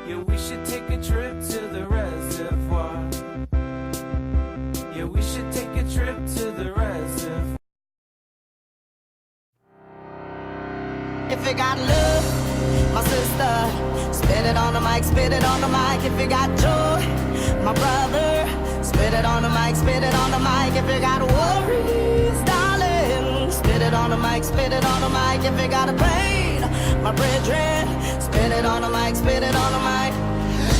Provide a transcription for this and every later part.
Yeah, we should take a trip to the reservoir. Yeah, we should take a trip to the reservoir. If you got love, my sister, spit it on the mic, spit it on the mic. If you got joy, my brother, spit it on the mic, spit it on the mic. If you got worries, darling, spit it on the mic, spit it on the mic. If you got a pain, my brethren, spit it on the mic, spit it on the mic.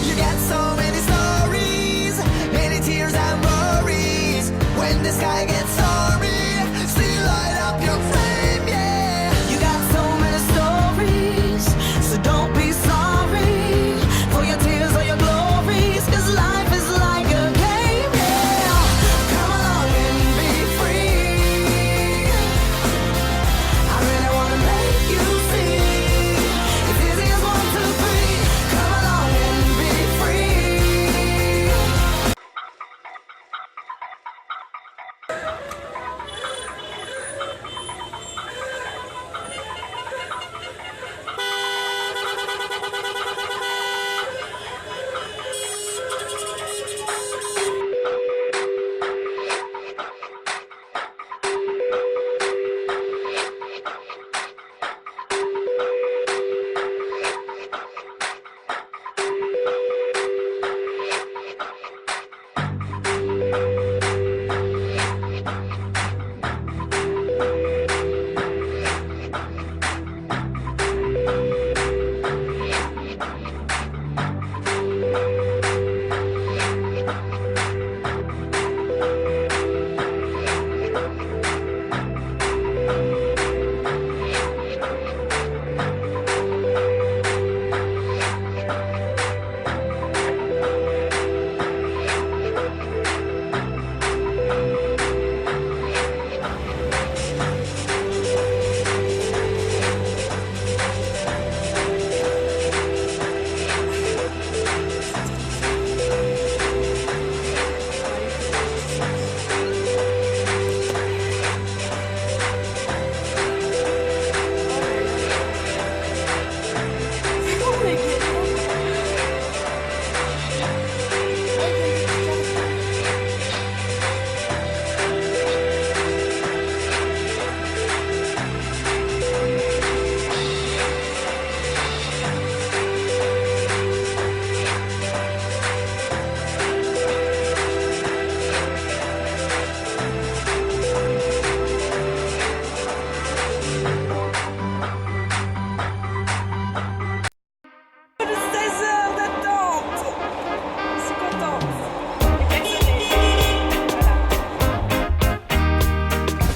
You got so many stories, many tears and worries. When the sky gets stormy, still light up your flame, yeah. You got so many stories, so don't be sorry for your tears or your glories, 'cause life is like a game, yeah. Come along and be free. I really wanna make you see. It's easy as 1, 2, 3. Come along and be free.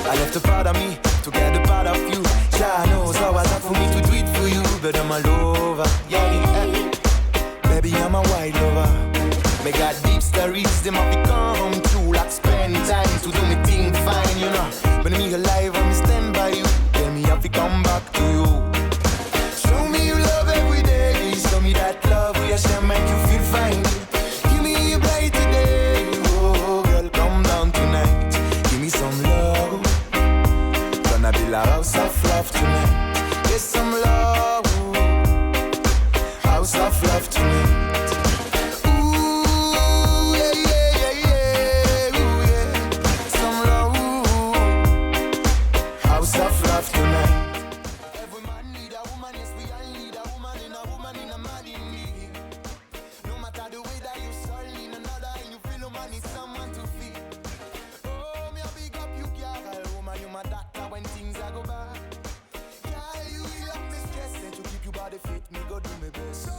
I left a part of me to get a part of you. Jah knows how it's hard for me to do it for you, but I'm a lover, yeah. Baby, I'm a wild lover. Me got deep stories, them have become true. Like spend time to do me thing fine, you know. When me alive, I'm stand by you. Tell me have to come back to you. Show me you love every day. Show me that love we share make you feel fine. Give me a bright today. Oh, girl, come down tonight. Give me some love. Gonna be a house of love tonight. Get some love. House of love tonight. Ooh, yeah, yeah, yeah, yeah. Ooh, yeah. Some love. House of love tonight. Every man need a woman, yes, we all need a woman in a man in me. No matter the way that you soul in another, and you feel no man need someone to feel. Oh, me a big up you, girl. Woman, you my doctor when things are go bad. Girl, you will have me stress and to keep your body fit. Me go do my best.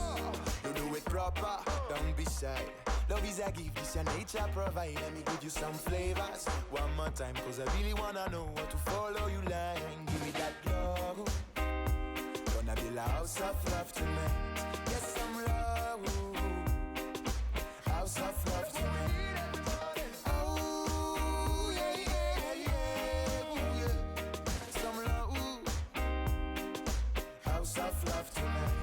You do it proper, don't be shy. Love is a gift, this your nature provide. Let me give you some flavors one more time, cause I really wanna know what to follow you line. Give me that love. Gonna be a house of love tonight. Get some love. House of love tonight. Oh, yeah, yeah, yeah, ooh, yeah. Some love. House of love tonight.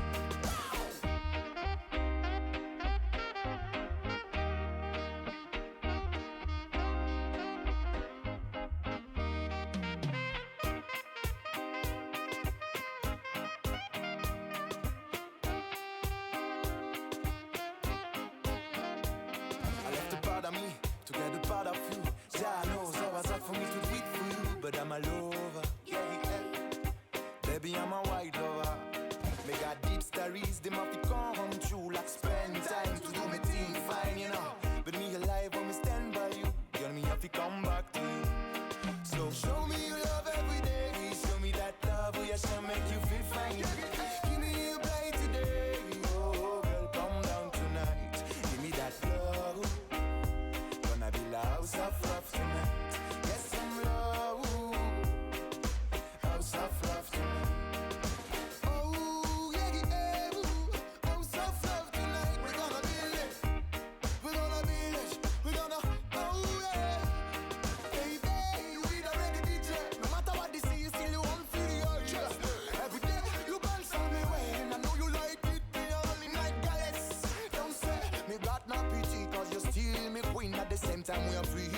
same time we are free.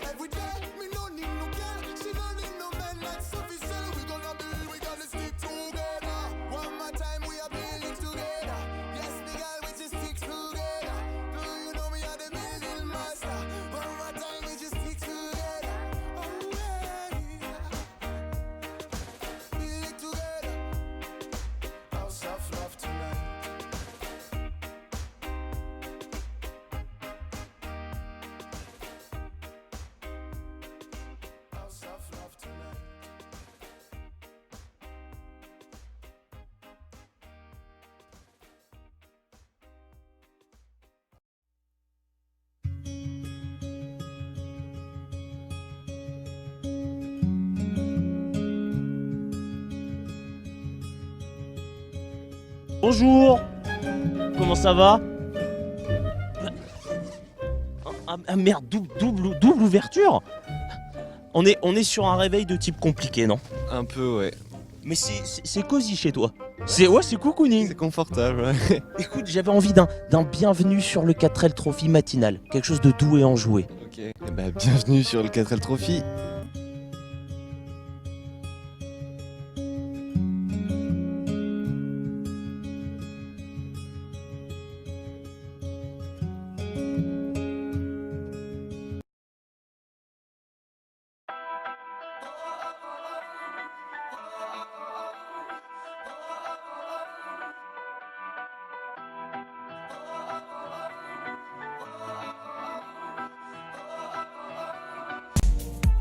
Every day, me no need no girl, she no need no man like Sophie said. We gonna build, we gonna stick together. One more time, we are building together. Yes, me girl, we just stick together. Do you know me are the building master? One more time, we just stick together. Oh yeah, build it together. House of love tonight. House of love tonight. Bonjour. Comment ça va? Ah merde, double ouverture. On est sur un réveil de type compliqué, non? Un peu, ouais. Mais c'est cosy chez toi. C'est cocooning. C'est confortable, ouais. Écoute, j'avais envie d'un bienvenue sur le 4L Trophy matinal. Quelque chose de doux et enjoué. Ok. Eh ben, bienvenue sur le 4L Trophy.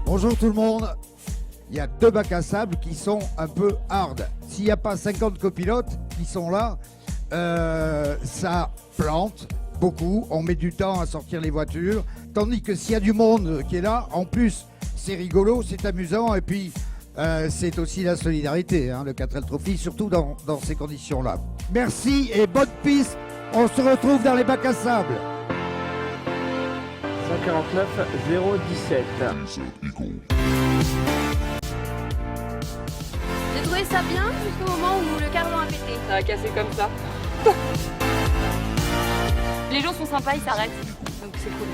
Bonjour tout le monde. Il y a 2 bacs à sable qui sont un peu hard. S'il n'y a pas 50 copilotes qui sont là, ça plante beaucoup. On met du temps à sortir les voitures. Tandis que s'il y a du monde qui est là, en plus, c'est rigolo, c'est amusant. Et puis, c'est aussi la solidarité, hein, le 4L Trophy, surtout dans ces conditions-là. Merci et bonne piste. On se retrouve dans les bacs à sable. 149 017. J'ai trouvé ça bien jusqu'au moment où le cardan a pété. Ça a cassé comme ça. Les gens sont sympas, ils s'arrêtent. Donc c'est cool.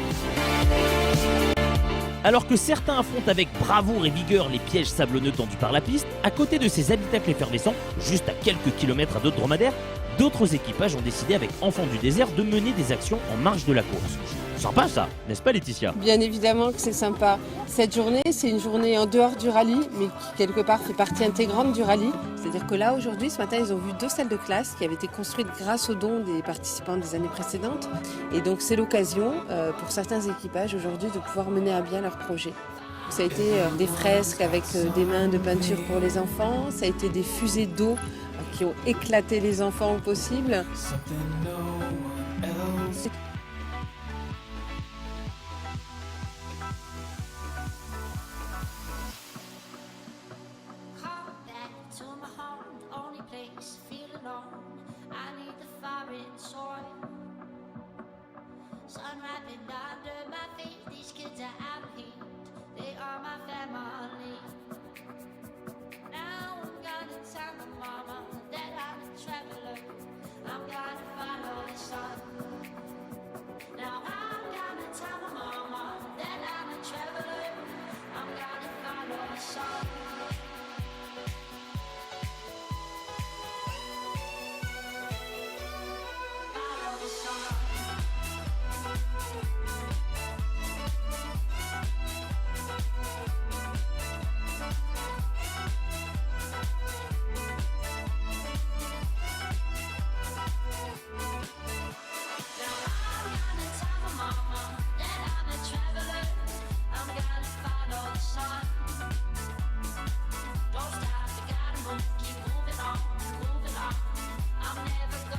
Alors que certains affrontent avec bravoure et vigueur les pièges sablonneux tendus par la piste, à côté de ces habitacles effervescents, juste à quelques kilomètres à dos de dromadaire, d'autres équipages ont décidé avec Enfants du désert de mener des actions en marge de la course. Sympa ça, n'est-ce pas Laetitia? Bien évidemment que c'est sympa. Cette journée, c'est une journée en dehors du rallye, mais qui quelque part fait partie intégrante du rallye. C'est-à-dire que là, aujourd'hui, ce matin, ils ont vu 2 salles de classe qui avaient été construites grâce aux dons des participants des années précédentes. Et donc c'est l'occasion pour certains équipages aujourd'hui de pouvoir mener à bien leur projet. Ça a été des fresques avec des mains de peinture pour les enfants, ça a été des fusées d'eau qui ont éclaté les enfants au possible.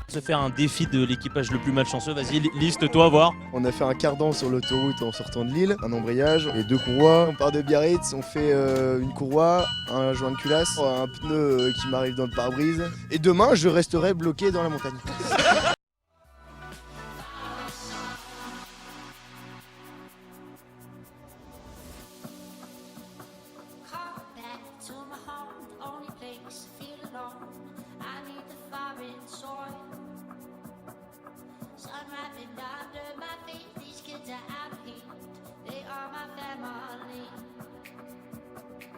Se faire un défi de l'équipage le plus malchanceux, vas-y liste-toi voir. On a fait un cardan sur l'autoroute en sortant de Lille, un embrayage et 2 courroies. On part de Biarritz, on fait une courroie, un joint de culasse, un pneu qui m'arrive dans le pare-brise. Et demain, je resterai bloqué dans la montagne. are my family.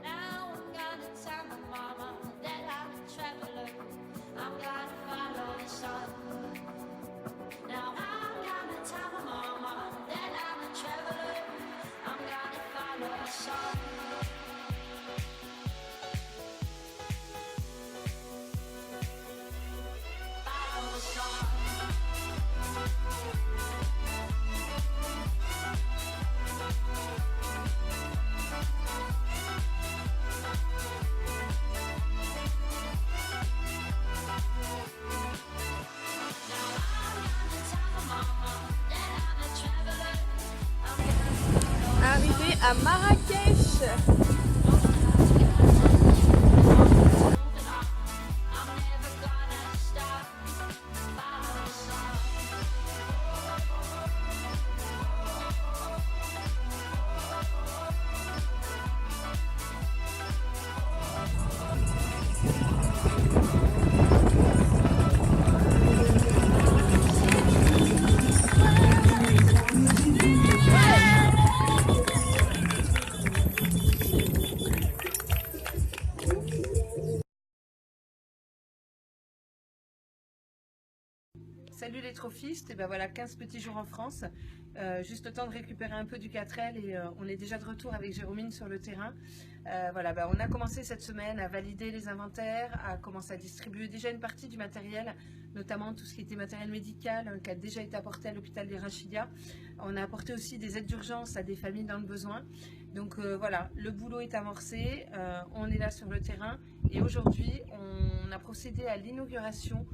Now I'm gonna tell my mama that I'm a traveler. I'm gonna follow the sun. Now I'm gonna tell my mama that I'm a traveler. I'm gonna follow the sun. Follow the sun. Arrivé à Marrakech. Salut les trophistes, et ben voilà 15 petits jours en France, juste le temps de récupérer un peu du 4L et on est déjà de retour avec Jérôme sur le terrain. Voilà, on a commencé cette semaine à valider les inventaires, à commencer à distribuer déjà une partie du matériel, notamment tout ce qui était matériel médical qui a déjà été apporté à l'hôpital des Rachidia. On a apporté aussi des aides d'urgence à des familles dans le besoin. Donc voilà, le boulot est amorcé, on est là sur le terrain et aujourd'hui on a procédé à l'inauguration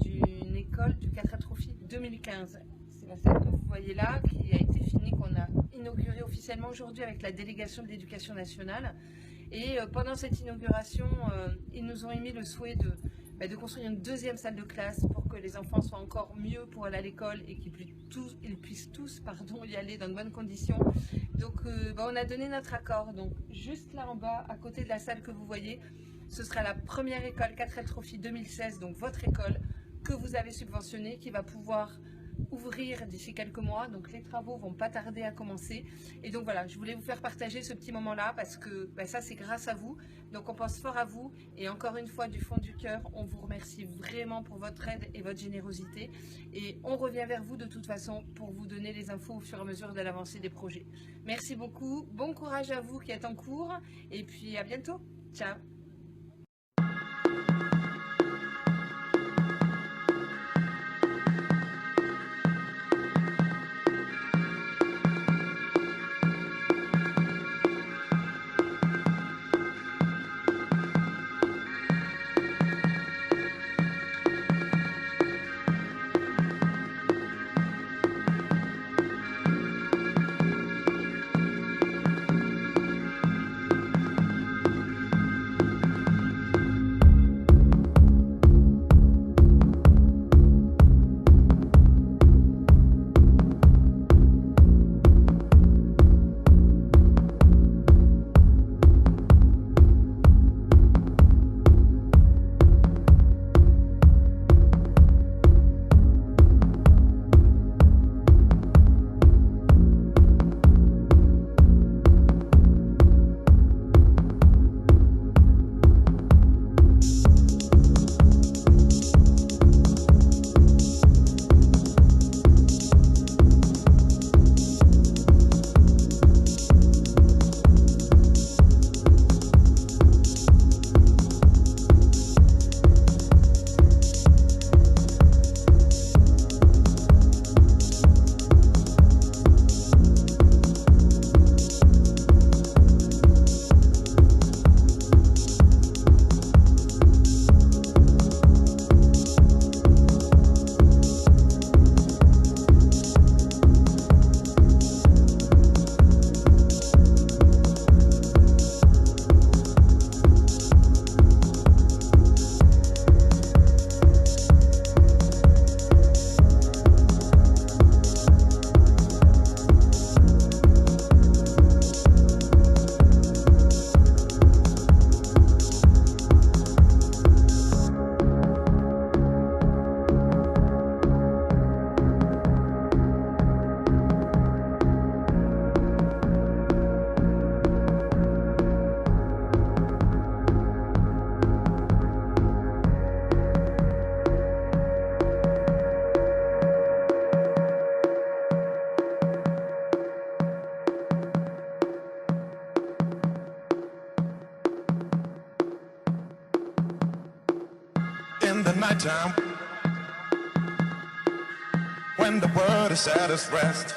d'une école du 4 Trophy 2015. C'est la salle que vous voyez là qui a été finie, qu'on a inaugurée officiellement aujourd'hui avec la délégation de l'éducation nationale. Et pendant cette inauguration, ils nous ont émis le souhait de construire une deuxième salle de classe pour que les enfants soient encore mieux pour aller à l'école et qu'ils puissent tous y aller dans de bonnes conditions. Donc on a donné notre accord. Donc juste là en bas, à côté de la salle que vous voyez, ce sera la première école 4L Trophy 2016, donc votre école que vous avez subventionnée, qui va pouvoir ouvrir d'ici quelques mois. Donc les travaux vont pas tarder à commencer. Et donc voilà, je voulais vous faire partager ce petit moment-là parce que ça c'est grâce à vous. Donc on pense fort à vous et encore une fois du fond du cœur, on vous remercie vraiment pour votre aide et votre générosité. Et on revient vers vous de toute façon pour vous donner les infos au fur et à mesure de l'avancée des projets. Merci beaucoup, bon courage à vous qui êtes en cours et puis à bientôt. Ciao. nighttime, when the world is at its rest.